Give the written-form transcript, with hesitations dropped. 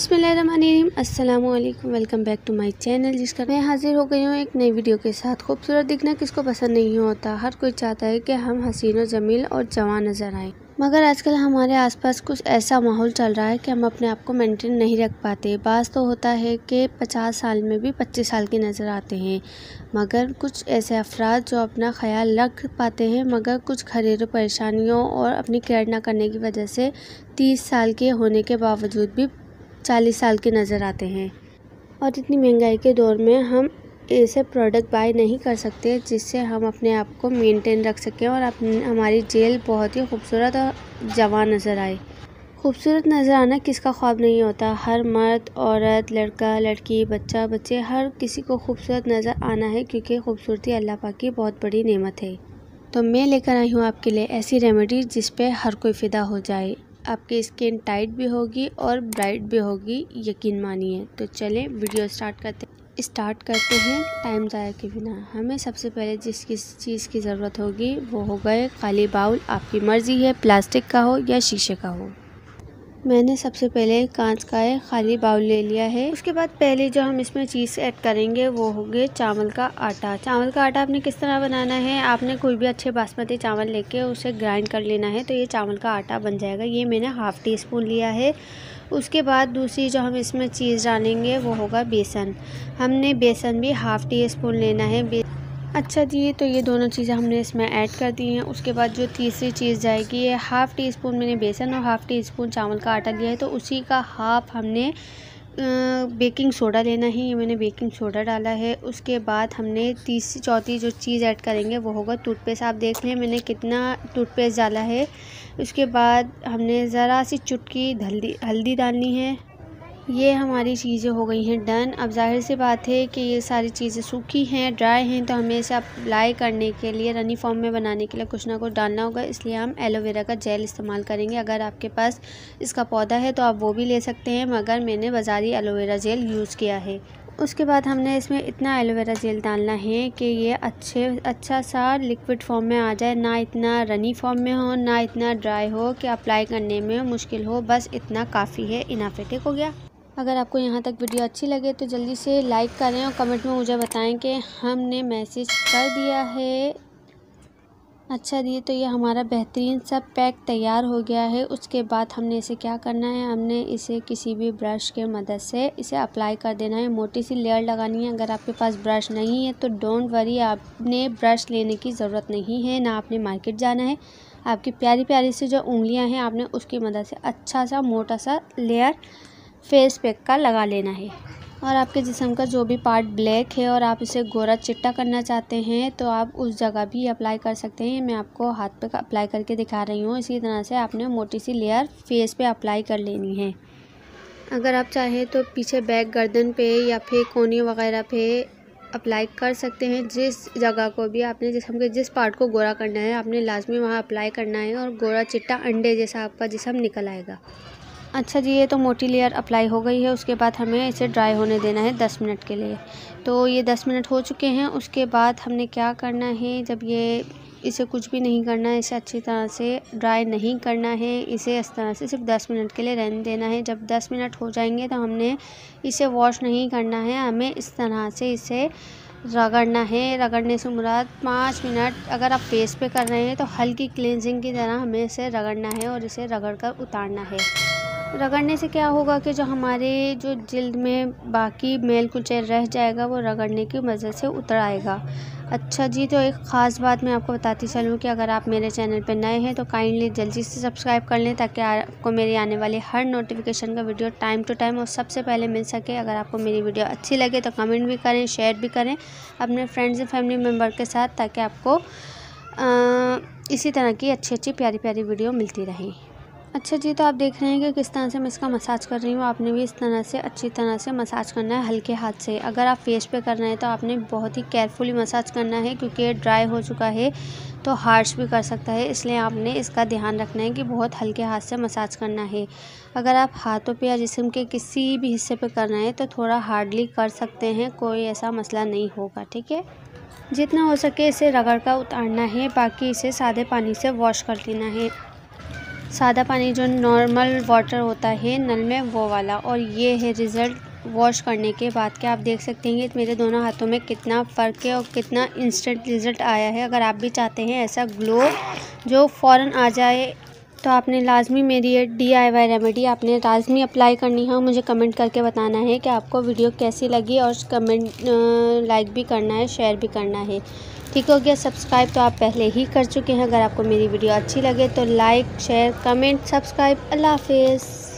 बिस्मिल्लाहिर्रहमानिर्रहीम। अस्सलामुअलैकुम। Welcome back to my channel, जिसका मैं हाजिर हो गई हूँ एक नई वीडियो के साथ। खूबसूरत दिखना किसको पसंद नहीं होता। हर कोई चाहता है कि हम हसीन और जमील और जवान नज़र आएँ, मगर आजकल हमारे आसपास कुछ ऐसा माहौल चल रहा है कि हम अपने आप को मेंटेन नहीं रख पाते। बाज़ तो होता है कि 50 साल में भी 25 साल के नज़र आते हैं, मगर कुछ ऐसे अफराद जो अपना ख्याल रख पाते हैं मगर कुछ घरेलू परेशानियों और अपनी केयर ना करने की वजह से 30 साल के होने के बावजूद भी 40 साल के नज़र आते हैं। और इतनी महंगाई के दौर में हम ऐसे प्रोडक्ट बाय नहीं कर सकते जिससे हम अपने आप को मेंटेन रख सकें और हमारी जेल बहुत ही खूबसूरत और जवान नज़र आए। खूबसूरत नज़र आना किसका ख्वाब नहीं होता। हर मर्द, औरत, लड़का, लड़की, बच्चा, बच्चे, हर किसी को खूबसूरत नज़र आना है, क्योंकि खूबसूरती अल्लाह पाक की बहुत बड़ी नेमत है। तो मैं लेकर आई हूँ आपके लिए ऐसी रेमेडी जिस पे हर कोई फ़िदा हो जाए। आपकी स्किन टाइट भी होगी और ब्राइट भी होगी, यकीन मानिए। तो चलें वीडियो स्टार्ट करते हैं टाइम ज़ाया के बिना। हमें सबसे पहले जिस चीज़ की ज़रूरत होगी वो हो गए खाली बाउल। आपकी मर्ज़ी है प्लास्टिक का हो या शीशे का हो। मैंने सबसे पहले कांच का खाली बाउल ले लिया है। उसके बाद पहले जो हम इसमें चीज़ ऐड करेंगे वो हो गए चावल का आटा। चावल का आटा आपने किस तरह बनाना है, आपने कोई भी अच्छे बासमती चावल लेके उसे ग्राइंड कर लेना है, तो ये चावल का आटा बन जाएगा। ये मैंने हाफ़ टी स्पून लिया है। उसके बाद दूसरी जो हम इसमें चीज़ डालेंगे वो होगा बेसन। हमने बेसन भी हाफ़ टी स्पून लेना है। अच्छा जी, तो ये दोनों चीज़ें हमने इसमें ऐड कर दी हैं। उसके बाद जो तीसरी चीज़ जाएगी, ये हाफ़ टी स्पून मैंने बेसन और हाफ़ टी स्पून चावल का आटा लिया है, तो उसी का हाफ़ हमने बेकिंग सोडा लेना है। ये मैंने बेकिंग सोडा डाला है। उसके बाद हमने चौथी जो चीज़ ऐड करेंगे वो होगा टूथपेस्ट। आप देख लें मैंने कितना टूथपेस्ट डाला है। उसके बाद हमने ज़रा सी चुटकी हल्दी डालनी है। ये हमारी चीज़ें हो गई हैं डन। अब जाहिर सी बात है कि ये सारी चीज़ें सूखी हैं, ड्राई हैं, तो हमें इसे अप्लाई करने के लिए, रनी फॉर्म में बनाने के लिए कुछ ना कुछ डालना होगा। इसलिए हम एलोवेरा का जेल इस्तेमाल करेंगे। अगर आपके पास इसका पौधा है तो आप वो भी ले सकते हैं, मगर मैंने बाज़ारी एलोवेरा जेल यूज़ किया है। उसके बाद हमने इसमें इतना एलोवेरा जेल डालना है कि ये अच्छा सा लिक्विड फॉर्म में आ जाए, ना इतना रनी फॉर्म में हो ना इतना ड्राई हो कि अप्लाई करने में मुश्किल हो। बस इतना काफ़ी है, इनफ है। ठीक हो गया। अगर आपको यहाँ तक वीडियो अच्छी लगे तो जल्दी से लाइक करें और कमेंट में मुझे बताएं कि हमने मैसेज कर दिया है। अच्छा जी, तो ये हमारा बेहतरीन सा पैक तैयार हो गया है। उसके बाद हमने इसे क्या करना है, हमने इसे किसी भी ब्रश के मदद से इसे अप्लाई कर देना है। मोटी सी लेयर लगानी है। अगर आपके पास ब्रश नहीं है तो डोंट वरी, आपने ब्रश लेने की ज़रूरत नहीं है, ना आपने मार्केट जाना है। आपकी प्यारी प्यारी सी जो उंगलियाँ हैं, आपने उसकी मदद से अच्छा सा मोटा सा लेयर फेस पैक का लगा लेना है। और आपके जिस्म का जो भी पार्ट ब्लैक है और आप इसे गोरा चिट्टा करना चाहते हैं तो आप उस जगह भी अप्लाई कर सकते हैं। मैं आपको हाथ पे अप्लाई करके दिखा रही हूँ। इसी तरह से आपने मोटी सी लेयर फेस पे अप्लाई कर लेनी है। अगर आप चाहें तो पीछे बैक गर्दन पे या फिर कोहनी वगैरह पे अप्लाई कर सकते हैं। जिस जगह को भी आपने जिस्म के जिस पार्ट को गोरा करना है आपने लाजमी वहाँ अप्लाई करना है, और गोरा चिट्टा अंडे जैसा आपका जिस्म निकल आएगा। अच्छा जी, ये तो मोटी लेयर अप्लाई हो गई है। उसके बाद हमें इसे ड्राई होने देना है 10 मिनट के लिए। तो ये 10 मिनट हो चुके हैं। उसके बाद हमने क्या करना है, जब इसे कुछ भी नहीं करना है, इसे अच्छी तरह से ड्राई नहीं करना है, इसे इस तरह से सिर्फ 10 मिनट के लिए रहने देना है। जब 10 मिनट हो जाएंगे तो हमने इसे वॉश नहीं करना है, हमें इस तरह से इसे रगड़ना है। रगड़ने से मुराद 5 मिनट, अगर आप फेस पे कर रहे हैं तो हल्की क्लींजिंग की तरह हमें इसे रगड़ना है और इसे रगड़ कर उतारना है। रगड़ने से क्या होगा कि जो जिल्द में बाकी मैल कुचैल रह जाएगा वो रगड़ने की वजह से उतर आएगा। अच्छा जी, तो एक ख़ास बात मैं आपको बताती चलूँ कि अगर आप मेरे चैनल पर नए हैं तो काइंडली जल्दी से सब्सक्राइब कर लें, ताकि आपको मेरी आने वाली हर नोटिफिकेशन का वीडियो टाइम टू टाइम और सबसे पहले मिल सके। अगर आपको मेरी वीडियो अच्छी लगे तो कमेंट भी करें, शेयर भी करें अपने फ्रेंड्स और फैमिली मेम्बर के साथ, ताकि आपको इसी तरह की अच्छी प्यारी प्यारी वीडियो मिलती रहे। अच्छा जी, तो आप देख रहे हैं कि किस तरह से मैं इसका मसाज कर रही हूँ। आपने भी इस तरह से अच्छी तरह से मसाज करना है हल्के हाथ से। अगर आप फेस पे कर रहे हैं तो आपने बहुत ही केयरफुली मसाज करना है, क्योंकि ये ड्राई हो चुका है तो हार्श भी कर सकता है। इसलिए आपने इसका ध्यान रखना है कि बहुत हल्के हाथ से मसाज करना है। अगर आप हाथों पे या जिस्म के किसी भी हिस्से पे कर रहे हैं तो थोड़ा हार्डली कर सकते हैं, कोई ऐसा मसला नहीं होगा। ठीक है, जितना हो सके इसे रगड़ कर उतारना है, बाकी इसे सादे पानी से वॉश कर लेना है। सादा पानी जो नॉर्मल वाटर होता है नल में वो वाला। और ये है रिज़ल्ट वॉश करने के बाद के। आप देख सकते हैं कि मेरे दोनों हाथों में कितना फ़र्क है और कितना इंस्टेंट रिज़ल्ट आया है। अगर आप भी चाहते हैं ऐसा ग्लो जो फ़ौरन आ जाए तो आपने लाजमी मेरी ये DIY रेमेडी आपने लाजमी अप्लाई करनी है और मुझे कमेंट करके बताना है कि आपको वीडियो कैसी लगी। और कमेंट लाइक भी करना है, शेयर भी करना है। ठीक हो गया। सब्सक्राइब तो आप पहले ही कर चुके हैं। अगर आपको मेरी वीडियो अच्छी लगे तो लाइक, शेयर, कमेंट, सब्सक्राइब। अल्लाह हाफिज़।